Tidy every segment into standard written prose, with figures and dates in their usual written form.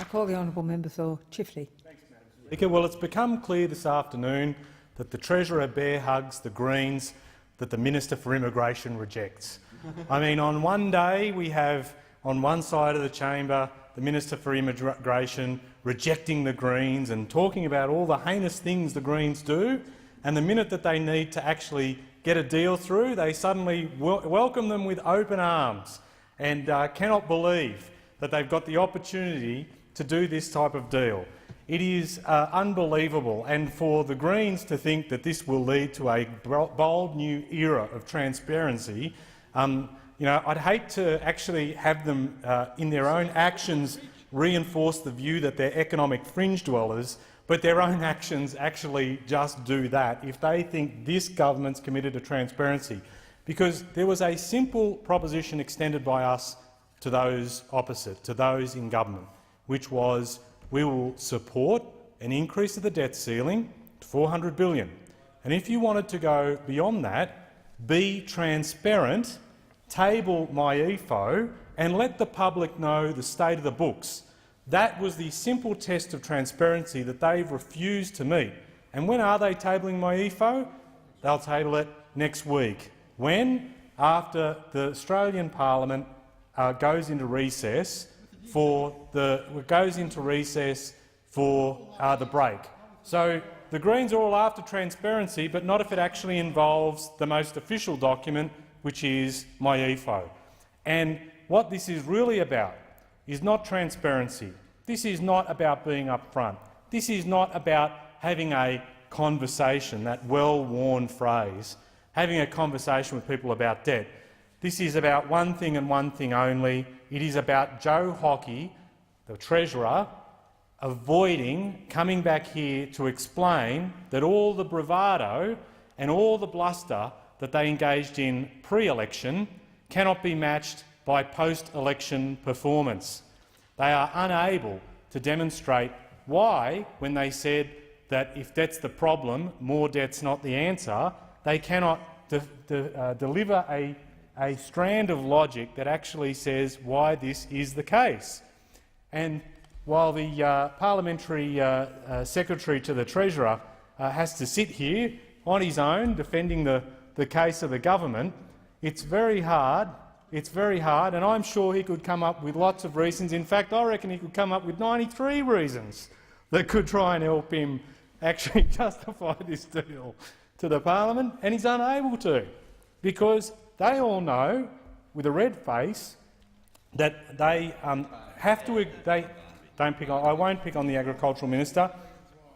I call the honourable member for Chifley. Thanks, Madam Speaker. Well, it's become clear this afternoon that the Treasurer bear hugs the Greens that the Minister for Immigration rejects. I mean, on one day we have, on one side of the chamber, the Minister for Immigration rejecting the Greens and talking about all the heinous things the Greens do, and the minute that they need to actually get a deal through, they suddenly welcome them with open arms and cannot believe that they've got the opportunity to do this type of deal. It is unbelievable, and for the Greens to think that this will lead to a bold new era of transparency, I'd hate to actually have them, in their own actions, reinforce the view that they're economic fringe dwellers, but their own actions actually just do that if they think this government's committed to transparency. Because there was a simple proposition extended by us to those opposite, to those in government, which was we will support an increase of the debt ceiling to $400 billion. And if you wanted to go beyond that, be transparent, table my EFO and let the public know the state of the books. That was the simple test of transparency that they've refused to meet. And when are they tabling my EFO? They'll table it next week. When? After the Australian Parliament goes into recess for the break. So the Greens are all after transparency, but not if it actually involves the most official document, which is my EFO. And what this is really about is not transparency. This is not about being upfront. This is not about having a conversation, that well-worn phrase, having a conversation with people about debt. This is about one thing and one thing only. It is about Joe Hockey, the Treasurer, avoiding coming back here to explain that all the bravado and all the bluster that they engaged in pre-election cannot be matched by post-election performance. They are unable to demonstrate why, when they said that if debt's the problem, more debt's not the answer, they cannot deliver a strand of logic that actually says why this is the case. And while the parliamentary secretary to the Treasurer has to sit here on his own defending the case of the government, it's very hard. It's very hard, and I'm sure he could come up with lots of reasons. In fact, I reckon he could come up with 93 reasons that could try and help him actually justify this deal to the parliament, and he's unable to, because they all know, with a red face, that they have to. They don't pick on. I won't pick on the agricultural minister,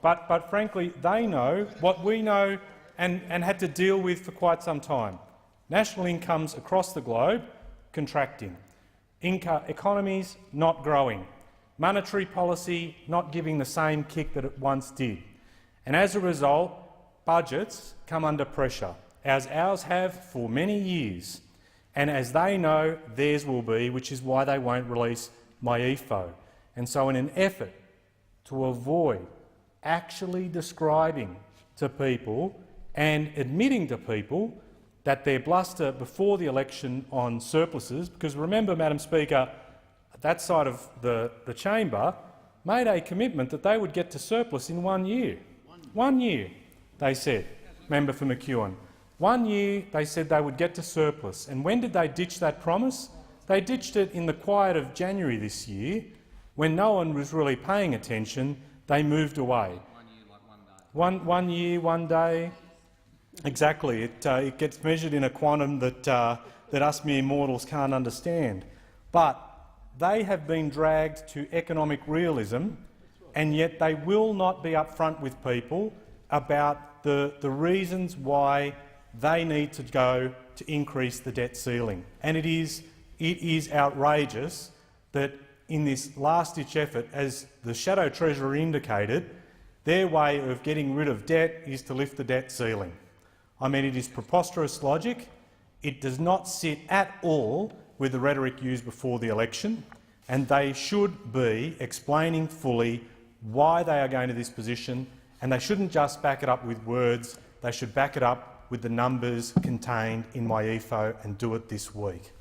but frankly, they know what we know and had to deal with for quite some time: national incomes across the globe contracting, economies not growing, monetary policy not giving the same kick that it once did, and as a result, budgets come under pressure, as ours have for many years, and as they know theirs will be, which is why they won't release my EFO. And so in an effort to avoid actually describing to people and admitting to people that their bluster before the election on surpluses, because remember, Madam Speaker, that side of the chamber made a commitment that they would get to surplus in 1 year. 1 year, they said, member for McEwen. 1 year they said they would get to surplus. And when did they ditch that promise? They ditched it in the quiet of January this year, when no one was really paying attention. They moved away. 1 year, 1 day. Exactly. It gets measured in a quantum that us mere mortals can't understand. But they have been dragged to economic realism, and yet they will not be upfront with people about the reasons why they need to go to increase the debt ceiling. And it is outrageous that in this last-ditch effort, as the Shadow Treasurer indicated, their way of getting rid of debt is to lift the debt ceiling. I mean, it is preposterous logic. It does not sit at all with the rhetoric used before the election, and they should be explaining fully why they are going to this position, and they shouldn't just back it up with words. They should back it up with the numbers contained in my EFO, and do it this week.